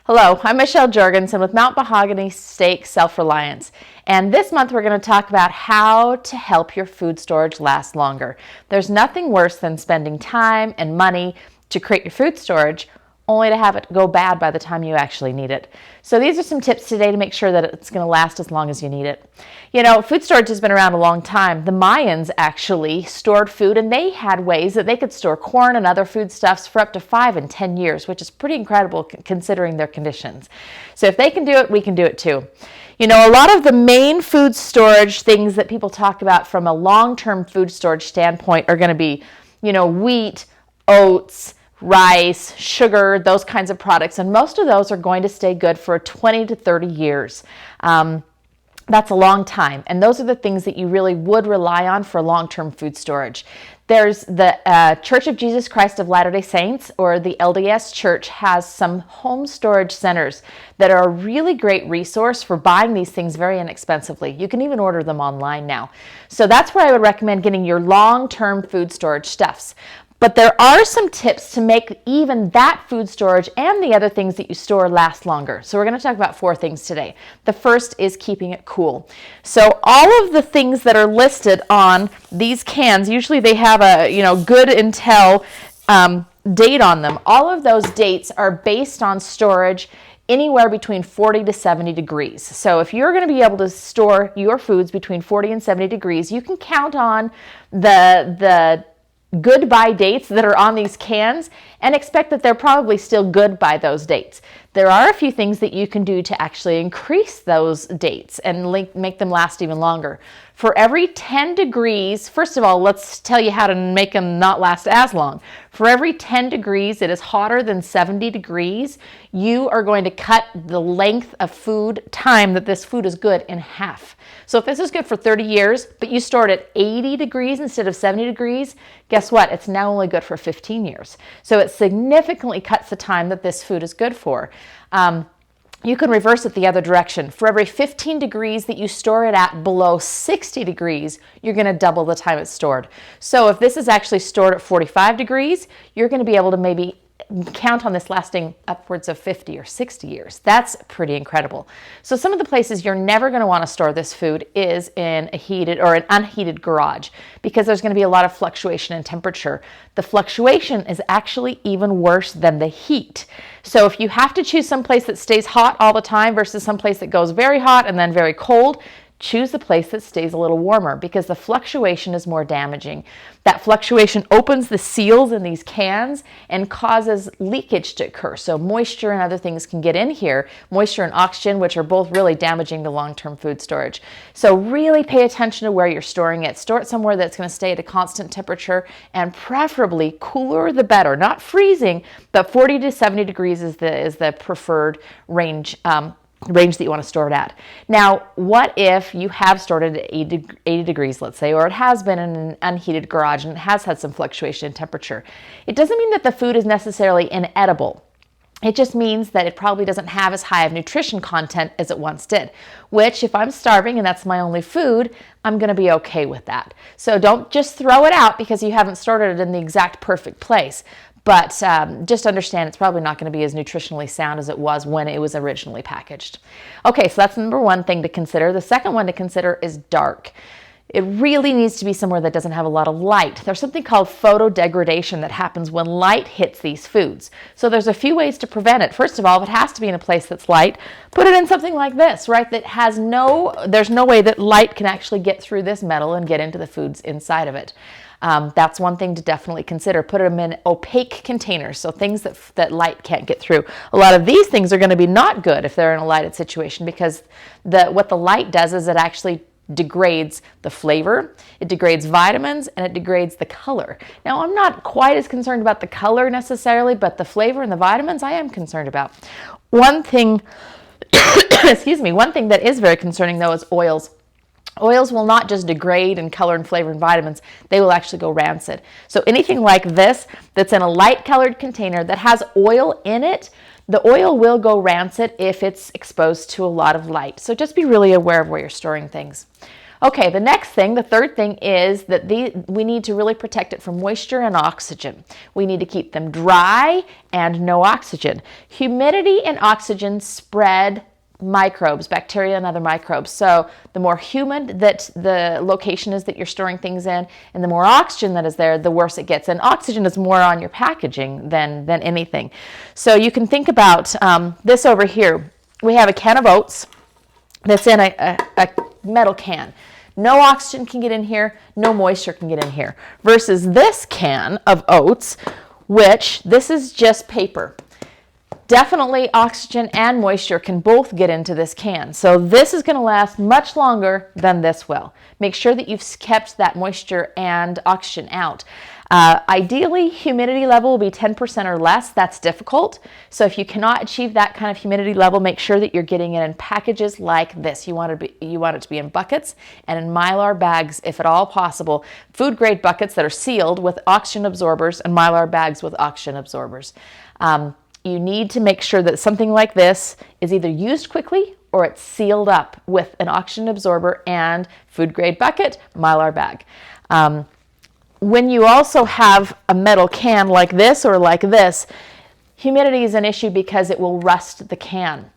Hello, I'm Michelle Jorgensen with Mount Mahogany Steak Self-Reliance. And this month we're going to talk about how to help your food storage last longer. There's nothing worse than spending time and money to create your food storage only to have it go bad by the time you actually need it. So these are some tips today to make sure that it's going to last as long as you need it. You know, food storage has been around a long time. The Mayans actually stored food, and they had ways that they could store corn and other foodstuffs for up to 5 and 10 years, which is pretty incredible considering their conditions. So if they can do it, we can do it too. You know, a lot of the main food storage things that people talk about from a long-term food storage standpoint are going to be, you know, wheat, oats, rice, sugar, those kinds of products. And most of those are going to stay good for 20 to 30 years. That's a long time. And those are the things that you really would rely on for long-term food storage. There's the Church of Jesus Christ of Latter-day Saints, or the LDS Church, has some home storage centers that are a really great resource for buying these things very inexpensively. You can even order them online now. So that's where I would recommend getting your long-term food storage stuffs. But there are some tips to make even that food storage and the other things that you store last longer. So we're going to talk about 4 things today. The first is keeping it cool. So all of the things that are listed on these cans, usually they have a good Intel date on them. All of those dates are based on storage anywhere between 40 to 70 degrees. So if you're going to be able to store your foods between 40 and 70 degrees, you can count on the good by dates that are on these cans and expect that they're probably still good by those dates. There are a few things that you can do to actually increase those dates and make them last even longer. For every 10 degrees, first of all, let's tell you how to make them not last as long. For every 10 degrees it is hotter than 70 degrees, you are going to cut the length of food time that this food is good in half. So if this is good for 30 years, but you stored at 80 degrees instead of 70 degrees, guess what? It's now only good for 15 years. So it significantly cuts the time that this food is good for. You can reverse it the other direction. For every 15 degrees that you store it at below 60 degrees, you're going to double the time it's stored. So if this is actually stored at 45 degrees, you're going to be able to maybe count on this lasting upwards of 50 or 60 years. That's pretty incredible. So some of the places you're never going to want to store this food is in a heated or an unheated garage, because there's going to be a lot of fluctuation in temperature. The fluctuation is actually even worse than the heat. So if you have to choose some place that stays hot all the time versus some place that goes very hot and then very cold, choose the place that stays a little warmer, because the fluctuation is more damaging. That fluctuation opens the seals in these cans and causes leakage to occur. So moisture and other things can get in here, moisture and oxygen, which are both really damaging to long-term food storage. So really pay attention to where you're storing it. Store it somewhere that's going to stay at a constant temperature, and preferably cooler the better. Not freezing, but 40 to 70 degrees is the preferred range that you want to store it at. Now, what if you have stored it at 80 degrees, let's say, or it has been in an unheated garage and it has had some fluctuation in temperature? It doesn't mean that the food is necessarily inedible. It just means that it probably doesn't have as high of nutrition content as it once did, which if I'm starving and that's my only food, I'm going to be okay with that. So don't just throw it out because you haven't stored it in the exact perfect place. But just understand it's probably not going to be as nutritionally sound as it was when it was originally packaged. Okay, so that's number 1 thing to consider. The second one to consider is dark. It really needs to be somewhere that doesn't have a lot of light. There's something called photodegradation that happens when light hits these foods. So there's a few ways to prevent it. First of all, if it has to be in a place that's light, put it in something like this, right? That has there's no way that light can actually get through this metal and get into the foods inside of it. That's one thing to definitely consider. Put them in opaque containers, so things that light can't get through. A lot of these things are going to be not good if they're in a lighted situation, because what the light does is it actually degrades the flavor, it degrades vitamins, and it degrades the color. Now, I'm not quite as concerned about the color necessarily, but the flavor and the vitamins I am concerned about. One thing, one thing that is very concerning though is oils. Oils will not just degrade in color and flavor and vitamins, they will actually go rancid. So anything like this that's in a light colored container that has oil in it, the oil will go rancid if it's exposed to a lot of light. So just be really aware of where you're storing things. Okay, the next thing, the third thing is that we need to really protect it from moisture and oxygen. We need to keep them dry and no oxygen. Humidity and oxygen spread microbes, bacteria and other microbes. So the more humid that the location is that you're storing things in, and the more oxygen that is there, the worse it gets. And oxygen is more on your packaging than anything. So you can think about this over here. We have a can of oats that's in a metal can. No oxygen can get in here, no moisture can get in here. Versus this can of oats, which this is just paper. Definitely oxygen and moisture can both get into this can. So this is going to last much longer than this will. Make sure that you've kept that moisture and oxygen out. Ideally, humidity level will be 10% or less. That's difficult. So if you cannot achieve that kind of humidity level, make sure that you're getting it in packages like this. You want it to be in buckets and in Mylar bags, if at all possible. Food grade buckets that are sealed with oxygen absorbers and Mylar bags with oxygen absorbers. You need to make sure that something like this is either used quickly or it's sealed up with an oxygen absorber and food grade bucket, Mylar bag. When you also have a metal can like this or like this, humidity is an issue because it will rust the can.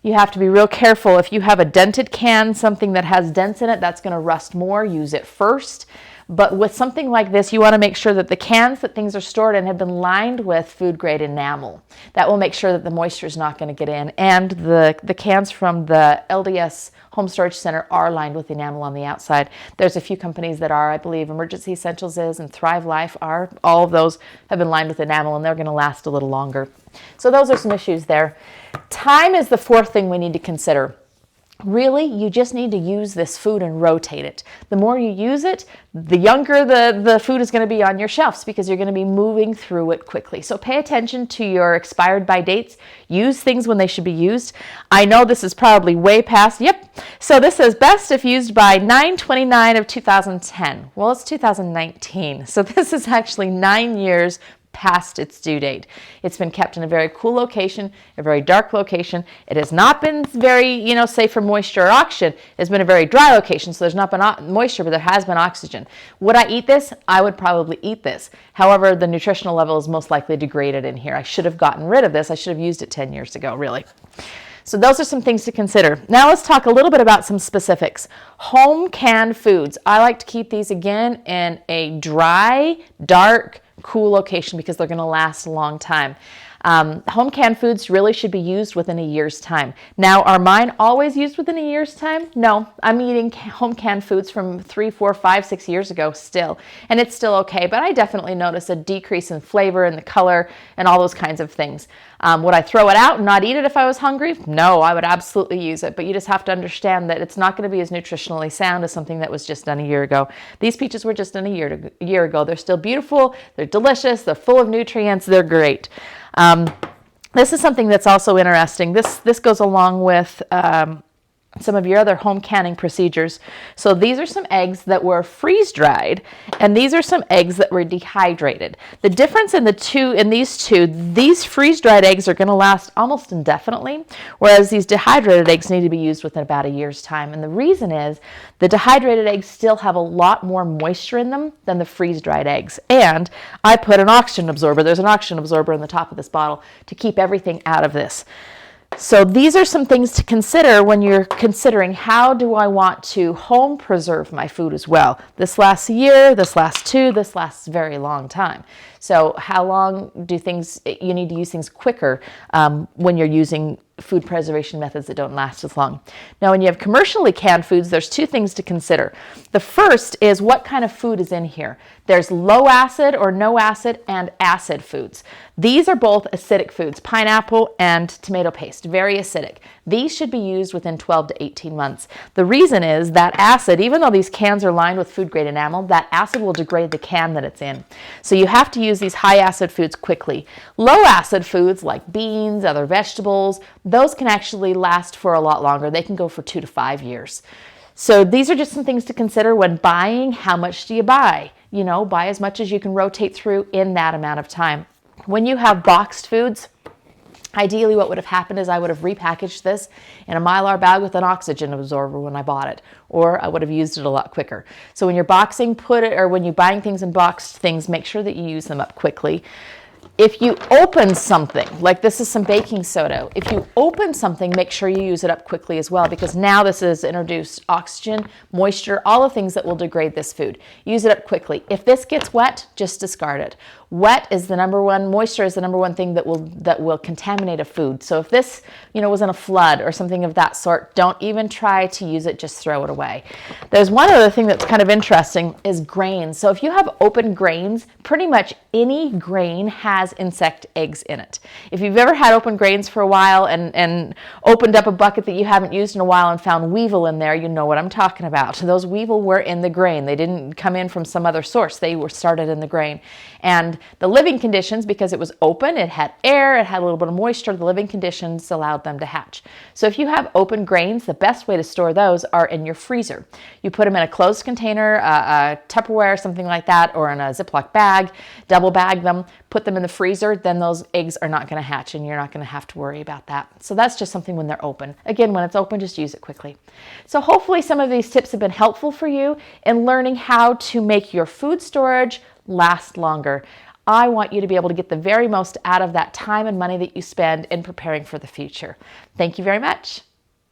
You have to be real careful. If you have a dented can, something that has dents in it, that's going to rust more. Use it first. But with something like this, you want to make sure that the cans that things are stored in have been lined with food grade enamel. That will make sure that the moisture is not going to get in. And the cans from the LDS Home Storage Center are lined with enamel on the outside. There's a few companies that are, I believe Emergency Essentials is and Thrive Life are. All of those have been lined with enamel and they're going to last a little longer. So those are some issues there. Time is the fourth thing we need to consider. Really, you just need to use this food and rotate it. The more you use it, the younger the food is going to be on your shelves because you're going to be moving through it quickly. So pay attention to your expired by dates. Use things when they should be used. I know this is probably way past. Yep. So this says best if used by 9/29 of 2010. Well, it's 2019. So this is actually 9 years past its due date. It's been kept in a very cool location, a very dark location. It has not been very, safe for moisture or oxygen. It's been a very dry location, so there's not been moisture, but there has been oxygen. Would I eat this? I would probably eat this. However, the nutritional level is most likely degraded in here. I should have gotten rid of this. I should have used it 10 years ago, really. So those are some things to consider. Now let's talk a little bit about some specifics. Home canned foods. I like to keep these again in a dry, dark, cool location because they're going to last a long time. Home canned foods really should be used within a year's time. Now, are mine always used within a year's time? No, I'm eating home canned foods from 3, 4, 5, 6 years ago still, and it's still okay, but I definitely notice a decrease in flavor and the color and all those kinds of things. Would I throw it out and not eat it if I was hungry? No, I would absolutely use it, but you just have to understand that it's not going to be as nutritionally sound as something that was just done a year ago. These peaches were just done a year ago. They're still beautiful, they're delicious, they're full of nutrients, they're great. This is something that's also interesting. This goes along with some of your other home canning procedures. So these are some eggs that were freeze-dried, and these are some eggs that were dehydrated. The difference in these freeze-dried eggs are going to last almost indefinitely, whereas these dehydrated eggs need to be used within about a year's time. And the reason is the dehydrated eggs still have a lot more moisture in them than the freeze-dried eggs. And I put an oxygen absorber. There's an oxygen absorber in the top of this bottle to keep everything out of this. So these are some things to consider when you're considering how do I want to home preserve my food as well. This lasts a year, this lasts 2, this lasts a very long time. So how long do you need to use things quicker when you're using food preservation methods that don't last as long? Now, when you have commercially canned foods, there's 2 things to consider. The first is what kind of food is in here. There's low acid or no acid and acid foods. These are both acidic foods, pineapple and tomato paste, very acidic. These should be used within 12 to 18 months. The reason is that acid, even though these cans are lined with food grade enamel, that acid will degrade the can that it's in. So you have to use these high acid foods quickly. Low acid foods like beans, other vegetables, those can actually last for a lot longer. They can go for 2 to 5 years. So these are just some things to consider when buying. How much do you buy? Buy as much as you can rotate through in that amount of time. When you have boxed foods, Ideally, what would have happened is I would have repackaged this in a Mylar bag with an oxygen absorber when I bought it, or I would have used it a lot quicker. So when you're boxing, when you're buying things in boxed things, make sure that you use them up quickly. If you open something, like this is some baking soda, if you open something, make sure you use it up quickly as well, because now this has introduced oxygen, moisture, all the things that will degrade this food. Use it up quickly. If this gets wet, just discard it. Wet is the number one, moisture is the number one thing that will contaminate a food. So if this, was in a flood or something of that sort, don't even try to use it, just throw it away. There's one other thing that's kind of interesting is grains. So if you have open grains, pretty much any grain has insect eggs in it. If you've ever had open grains for a while and opened up a bucket that you haven't used in a while and found weevil in there, you know what I'm talking about. Those weevil were in the grain. They didn't come in from some other source. They were started in the grain. And the living conditions, because it was open, it had air, it had a little bit of moisture, the living conditions allowed them to hatch. So if you have open grains, the best way to store those are in your freezer. You put them in a closed container, a Tupperware, something like that, or in a Ziploc bag, double bag them, put them in the freezer, then those eggs are not going to hatch and you're not going to have to worry about that. So that's just something when they're open. Again, when it's open, just use it quickly. So hopefully some of these tips have been helpful for you in learning how to make your food storage last longer. I want you to be able to get the very most out of that time and money that you spend in preparing for the future. Thank you very much.